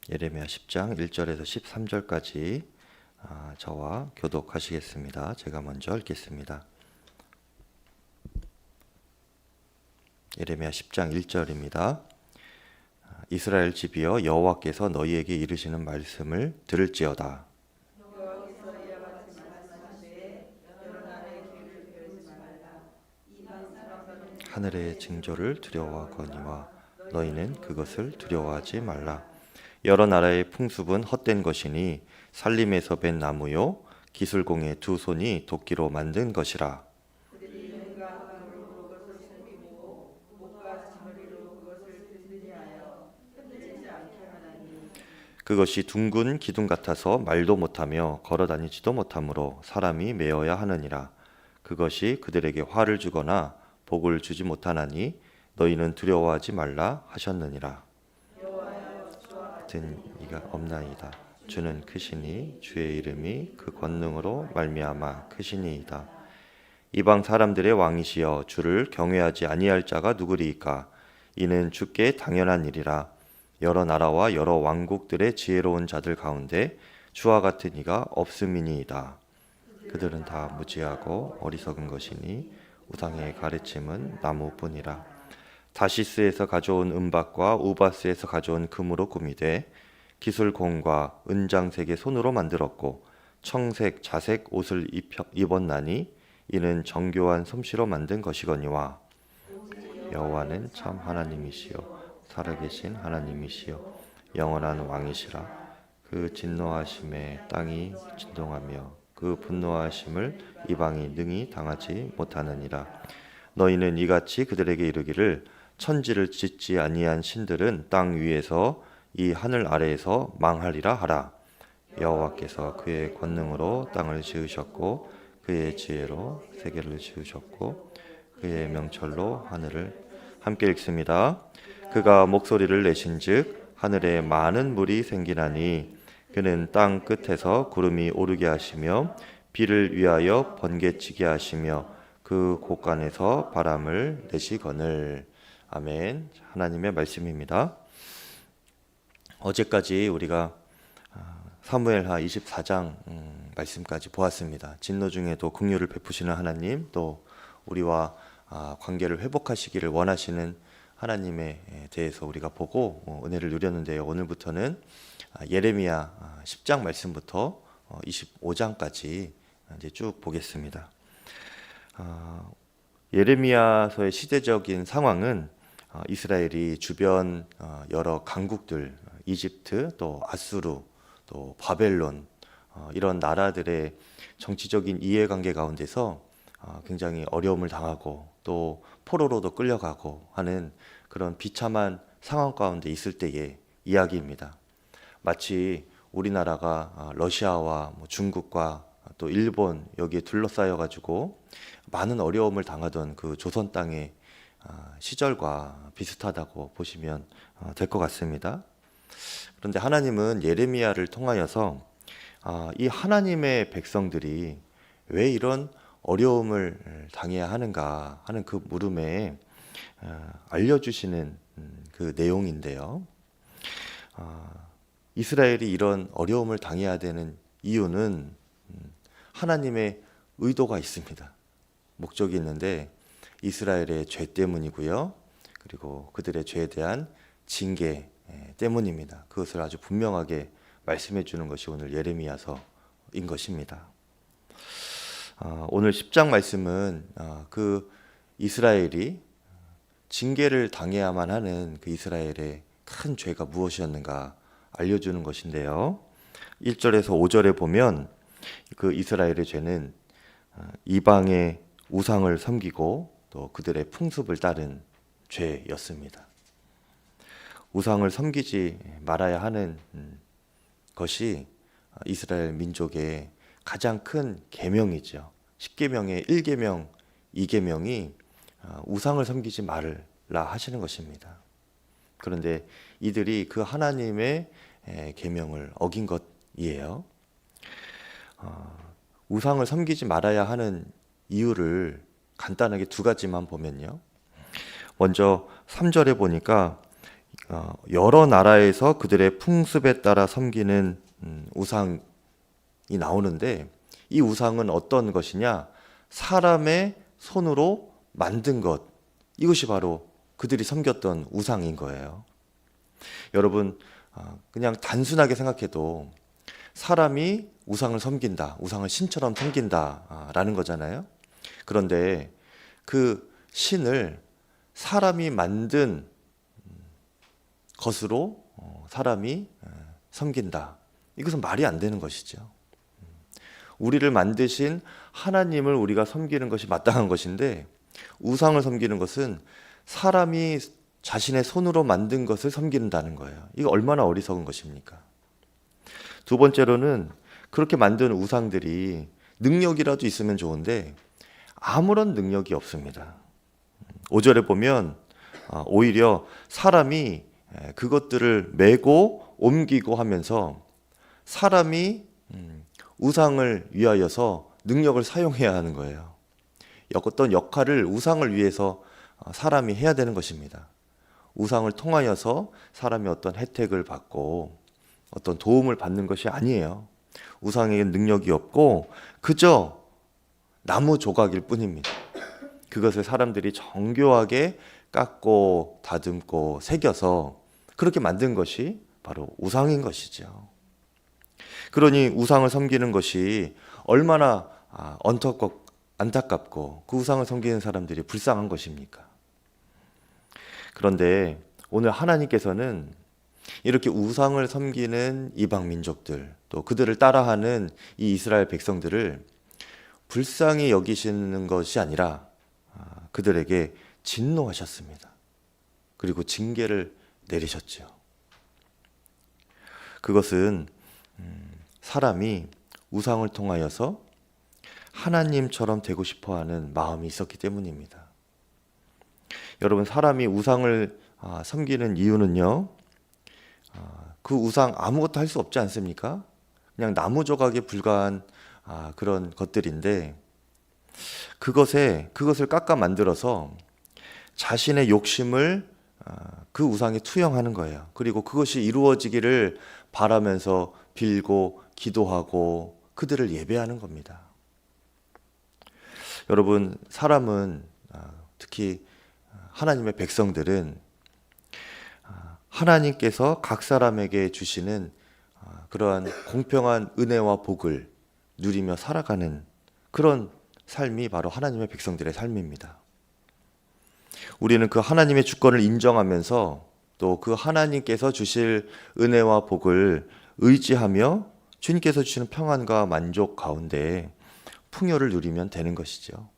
예레미야 10장 1절에서 13절까지 저와 교독하시겠습니다. 제가 먼저 읽겠습니다. 예레미야 10장 1절입니다. 이스라엘 집이여, 여호와께서 너희에게 이르시는 말씀을 들을지어다. 하늘의 징조를 두려워하거니와 너희는 그것을 두려워하지 말라. 여러 나라의 풍습은 헛된 것이니 살림에서 벤 나무요 기술공의 두 손이 도끼로 만든 것이라. 그것이 둥근 기둥 같아서 말도 못하며 걸어다니지도 못하므로 사람이 메어야 하느니라. 그것이 그들에게 화를 주거나 복을 주지 못하나니 너희는 두려워하지 말라 하셨느니라. 같은 이가 없나이다. 주는 크시니 주의 이름이 그 권능으로 말미암아 크시니이다. 이방 사람들의 왕이시여, 주를 경외하지 아니할 자가 누구리이까? 이는 주께 당연한 일이라. 여러 나라와 여러 왕국들의 지혜로운 자들 가운데 주와 같은 이가 없음이니이다. 그들은 다 무지하고 어리석은 것이니 우상의 가르침은 나무뿐이라. 다시스에서 가져온 은박과 우바스에서 가져온 금으로 꾸미되 기술공과 은장색의 손으로 만들었고 청색 자색 옷을 입었나니 이는 정교한 솜씨로 만든 것이거니와 여호와는 참 하나님이시요 살아계신 하나님이시요 영원한 왕이시라. 그 진노하심에 땅이 진동하며 그 분노하심을 이방이 능히 당하지 못하느니라. 너희는 이같이 그들에게 이르기를 천지를 짓지 아니한 신들은 땅 위에서 이 하늘 아래에서 망하리라 하라. 여호와께서 그의 권능으로 땅을 지으셨고 그의 지혜로 세계를 지으셨고 그의 명철로 하늘을. 함께 읽습니다. 그가 목소리를 내신즉 하늘에 많은 물이 생기나니 그는 땅 끝에서 구름이 오르게 하시며 비를 위하여 번개치게 하시며 그 곳간에서 바람을 내시거늘. 아멘. 하나님의 말씀입니다. 어제까지 우리가 사무엘하 24장 말씀까지 보았습니다. 진노 중에도 긍휼을 베푸시는 하나님, 또 우리와 관계를 회복하시기를 원하시는 하나님에 대해서 우리가 보고 은혜를 누렸는데요. 오늘부터는 예레미야 10장 말씀부터 25장까지 이제 쭉 보겠습니다. 예레미야서의 시대적인 상황은 이스라엘이 주변 여러 강국들, 이집트, 또 아수르, 또 바벨론 이런 나라들의 정치적인 이해관계 가운데서 굉장히 어려움을 당하고 또 포로로도 끌려가고 하는 그런 비참한 상황 가운데 있을 때의 이야기입니다. 마치 우리나라가 러시아와 중국과 또 일본 여기에 둘러싸여 가지고 많은 어려움을 당하던 그 조선 땅의 시절과 비슷하다고 보시면 될 것 같습니다. 그런데 하나님은 예레미야를 통하여서 이 하나님의 백성들이 왜 이런 어려움을 당해야 하는가 하는 그 물음에 알려주시는 그 내용인데요. 이스라엘이 이런 어려움을 당해야 되는 이유는 하나님의 의도가 있습니다. 목적이 있는데 이스라엘의 죄 때문이고요. 그리고 그들의 죄에 대한 징계 때문입니다. 그것을 아주 분명하게 말씀해 주는 것이 오늘 예레미야서인 것입니다. 오늘 10장 말씀은 그 이스라엘이 징계를 당해야만 하는 그 이스라엘의 큰 죄가 무엇이었는가 알려주는 것인데요. 1절에서 5절에 보면 그 이스라엘의 죄는 이방의 우상을 섬기고 또 그들의 풍습을 따른 죄였습니다. 우상을 섬기지 말아야 하는 것이 이스라엘 민족의 가장 큰 계명이죠. 10계명의 1계명, 2계명이 우상을 섬기지 말라 하시는 것입니다. 그런데 이들이 그 하나님의 계명을 어긴 것이에요. 우상을 섬기지 말아야 하는 이유를 간단하게 두 가지만 보면요. 먼저 3절에 보니까 여러 나라에서 그들의 풍습에 따라 섬기는 우상이 나오는데, 이 우상은 어떤 것이냐? 사람의 손으로 만든 것, 이것이 바로 그들이 섬겼던 우상인 거예요. 여러분, 그냥 단순하게 생각해도 사람이 우상을 섬긴다, 우상을 신처럼 섬긴다라는 거잖아요. 그런데 그 신을 사람이 만든 것으로 사람이 섬긴다, 이것은 말이 안 되는 것이죠. 우리를 만드신 하나님을 우리가 섬기는 것이 마땅한 것인데, 우상을 섬기는 것은 사람이 자신의 손으로 만든 것을 섬긴다는 거예요. 이거 얼마나 어리석은 것입니까? 두 번째로는 그렇게 만든 우상들이 능력이라도 있으면 좋은데 아무런 능력이 없습니다. 5절에 보면 오히려 사람이 그것들을 메고 옮기고 하면서 사람이 우상을 위하여서 능력을 사용해야 하는 거예요. 어떤 역할을 우상을 위해서 사람이 해야 되는 것입니다. 우상을 통하여서 사람이 어떤 혜택을 받고 어떤 도움을 받는 것이 아니에요. 우상에겐 능력이 없고 그저 나무 조각일 뿐입니다. 그것을 사람들이 정교하게 깎고 다듬고 새겨서 그렇게 만든 것이 바로 우상인 것이죠. 그러니 우상을 섬기는 것이 얼마나 안타깝고 그 우상을 섬기는 사람들이 불쌍한 것입니까? 그런데 오늘 하나님께서는 이렇게 우상을 섬기는 이방 민족들, 또 그들을 따라하는 이 이스라엘 백성들을 불쌍히 여기시는 것이 아니라 그들에게 진노하셨습니다. 그리고 징계를 내리셨죠. 그것은 사람이 우상을 통하여서 하나님처럼 되고 싶어하는 마음이 있었기 때문입니다. 여러분, 사람이 우상을 섬기는 이유는요, 그 우상 아무것도 할 수 없지 않습니까? 그냥 나무 조각에 불과한 그런 것들인데 그것을 깎아 만들어서 자신의 욕심을 그 우상에 투영하는 거예요. 그리고 그것이 이루어지기를 바라면서 빌고 기도하고 그들을 예배하는 겁니다. 여러분, 사람은 특히 하나님의 백성들은 하나님께서 각 사람에게 주시는 그러한 공평한 은혜와 복을 누리며 살아가는 그런 삶이 바로 하나님의 백성들의 삶입니다. 우리는 그 하나님의 주권을 인정하면서 또 그 하나님께서 주실 은혜와 복을 의지하며 주님께서 주시는 평안과 만족 가운데 풍요를 누리면 되는 것이죠.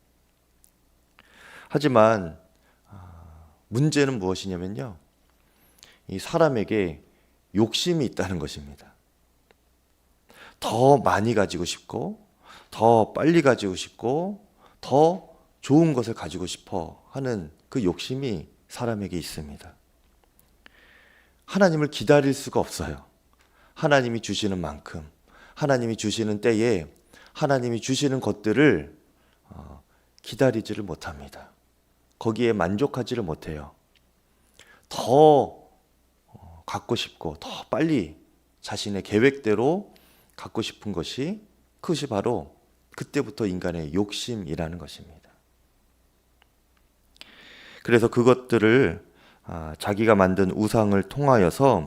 하지만 문제는 무엇이냐면요, 이 사람에게 욕심이 있다는 것입니다. 더 많이 가지고 싶고 더 빨리 가지고 싶고 더 좋은 것을 가지고 싶어 하는 그 욕심이 사람에게 있습니다. 하나님을 기다릴 수가 없어요. 하나님이 주시는 만큼, 하나님이 주시는 때에 하나님이 주시는 것들을 기다리지를 못합니다. 거기에 만족하지를 못해요. 더 갖고 싶고 더 빨리 자신의 계획대로 갖고 싶은 것이, 그것이 바로 그때부터 인간의 욕심이라는 것입니다. 그래서 그것들을 자기가 만든 우상을 통하여서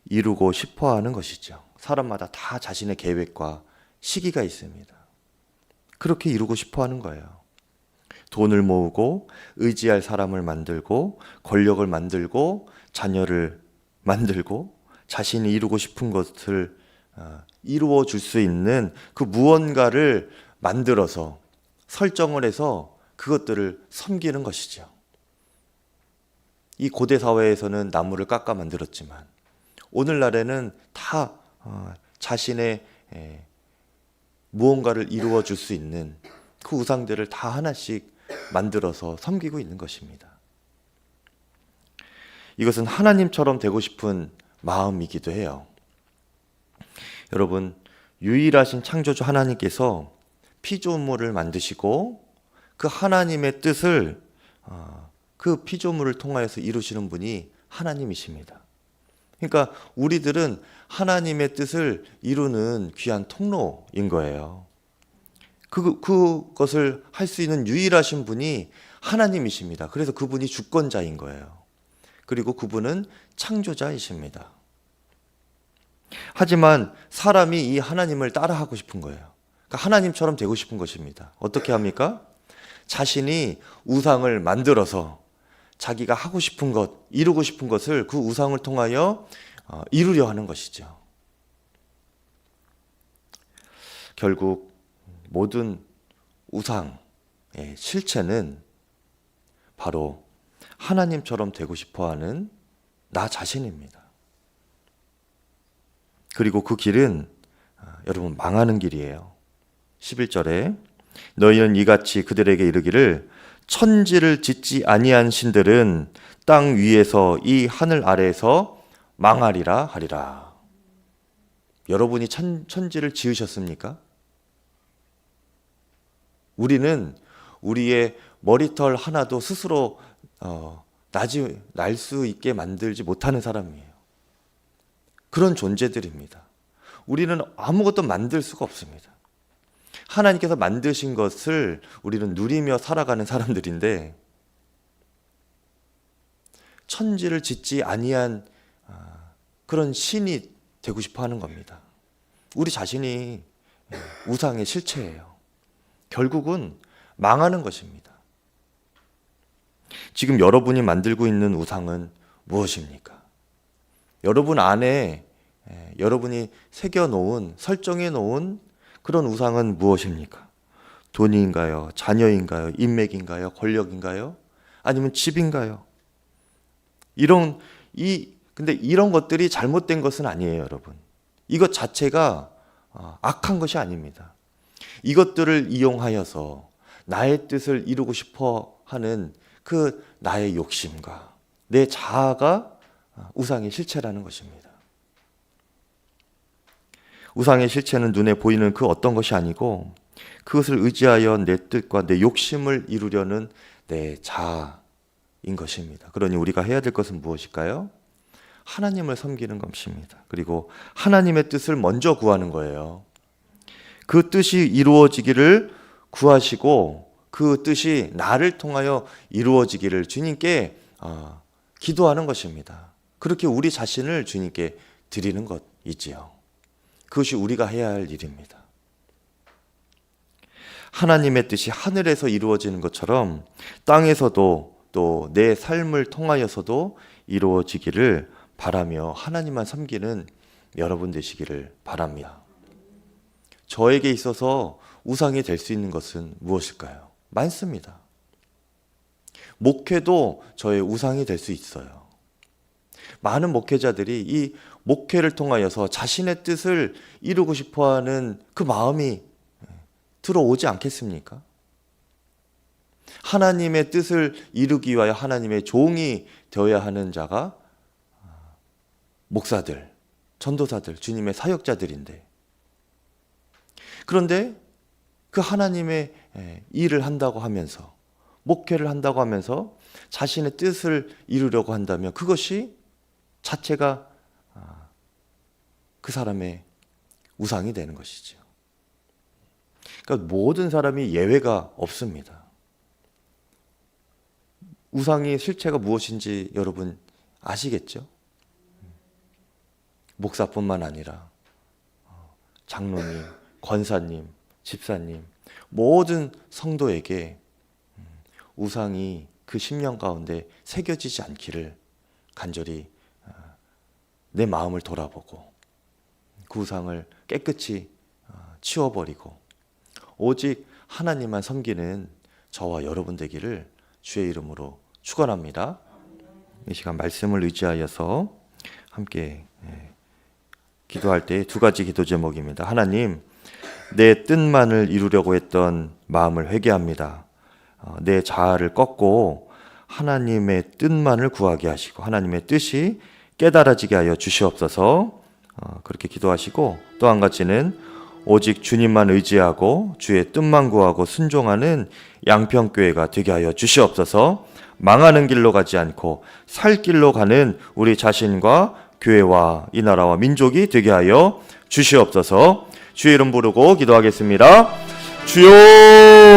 이루고 싶어 하는 것이죠. 사람마다 다 자신의 계획과 시기가 있습니다. 그렇게 이루고 싶어 하는 거예요. 돈을 모으고 의지할 사람을 만들고 권력을 만들고 자녀를 만들고 자신이 이루고 싶은 것을 이루어 줄 수 있는 그 무언가를 만들어서 설정을 해서 그것들을 섬기는 것이죠. 이 고대 사회에서는 나무를 깎아 만들었지만 오늘날에는 다 자신의 무언가를 이루어 줄 수 있는 그 우상들을 다 하나씩 만들어서 섬기고 있는 것입니다. 이것은 하나님처럼 되고 싶은 마음이기도 해요. 여러분, 유일하신 창조주 하나님께서 피조물을 만드시고 그 하나님의 뜻을 그 피조물을 통하여서 이루시는 분이 하나님이십니다. 그러니까 우리들은 하나님의 뜻을 이루는 귀한 통로인 거예요. 그것을 할 수 있는 유일하신 분이 하나님이십니다. 그래서 그분이 주권자인 거예요. 그리고 그분은 창조자이십니다. 하지만 사람이 이 하나님을 따라하고 싶은 거예요. 그러니까 하나님처럼 되고 싶은 것입니다. 어떻게 합니까? 자신이 우상을 만들어서 자기가 하고 싶은 것, 이루고 싶은 것을 그 우상을 통하여 이루려 하는 것이죠. 결국 모든 우상의 실체는 바로 하나님처럼 되고 싶어하는 나 자신입니다. 그리고 그 길은 여러분 망하는 길이에요. 11절에 너희는 이같이 그들에게 이르기를 천지를 짓지 아니한 신들은 땅 위에서 이 하늘 아래에서 망하리라 하리라. 여러분이 천지를 지으셨습니까? 우리는 우리의 머리털 하나도 스스로 날 수 있게 만들지 못하는 사람이에요. 그런 존재들입니다. 우리는 아무것도 만들 수가 없습니다. 하나님께서 만드신 것을 우리는 누리며 살아가는 사람들인데 천지를 짓지 아니한 그런 신이 되고 싶어 하는 겁니다. 우리 자신이 우상의 실체예요. 결국은 망하는 것입니다. 지금 여러분이 만들고 있는 우상은 무엇입니까? 여러분 안에 여러분이 새겨놓은, 설정해놓은 그런 우상은 무엇입니까? 돈인가요? 자녀인가요? 인맥인가요? 권력인가요? 아니면 집인가요? 근데 이런 것들이 잘못된 것은 아니에요, 여러분. 이것 자체가 악한 것이 아닙니다. 이것들을 이용하여서 나의 뜻을 이루고 싶어 하는 그 나의 욕심과 내 자아가 우상의 실체라는 것입니다. 우상의 실체는 눈에 보이는 그 어떤 것이 아니고 그것을 의지하여 내 뜻과 내 욕심을 이루려는 내 자아인 것입니다. 그러니 우리가 해야 될 것은 무엇일까요? 하나님을 섬기는 것입니다. 그리고 하나님의 뜻을 먼저 구하는 거예요. 그 뜻이 이루어지기를 구하시고 그 뜻이 나를 통하여 이루어지기를 주님께 기도하는 것입니다. 그렇게 우리 자신을 주님께 드리는 것이지요. 그것이 우리가 해야 할 일입니다. 하나님의 뜻이 하늘에서 이루어지는 것처럼 땅에서도 또 내 삶을 통하여서도 이루어지기를 바라며 하나님만 섬기는 여러분 되시기를 바랍니다. 저에게 있어서 우상이 될 수 있는 것은 무엇일까요? 많습니다. 목회도 저의 우상이 될 수 있어요. 많은 목회자들이 이 목회를 통하여서 자신의 뜻을 이루고 싶어하는 그 마음이 들어오지 않겠습니까? 하나님의 뜻을 이루기 위하여 하나님의 종이 되어야 하는 자가 목사들, 전도사들, 주님의 사역자들인데 그런데 그 하나님의 일을 한다고 하면서 목회를 한다고 하면서 자신의 뜻을 이루려고 한다면 그것이 자체가 그 사람의 우상이 되는 것이죠. 그러니까 모든 사람이 예외가 없습니다. 우상의 실체가 무엇인지 여러분 아시겠죠? 목사뿐만 아니라 장로님, 권사님, 집사님 모든 성도에게 우상이 그 심령 가운데 새겨지지 않기를 간절히 내 마음을 돌아보고 그 우상을 깨끗이 치워버리고 오직 하나님만 섬기는 저와 여러분 되기를 주의 이름으로 축원합니다. 이 시간 말씀을 의지하여서 함께 기도할 때 두 가지 기도 제목입니다. 하나님, 내 뜻만을 이루려고 했던 마음을 회개합니다. 내 자아를 꺾고 하나님의 뜻만을 구하게 하시고 하나님의 뜻이 깨달아지게 하여 주시옵소서. 그렇게 기도하시고 또 한 가지는 오직 주님만 의지하고 주의 뜻만 구하고 순종하는 양평교회가 되게 하여 주시옵소서. 망하는 길로 가지 않고 살 길로 가는 우리 자신과 교회와 이 나라와 민족이 되게 하여 주시옵소서. 주의 이름 부르고 기도하겠습니다. 주여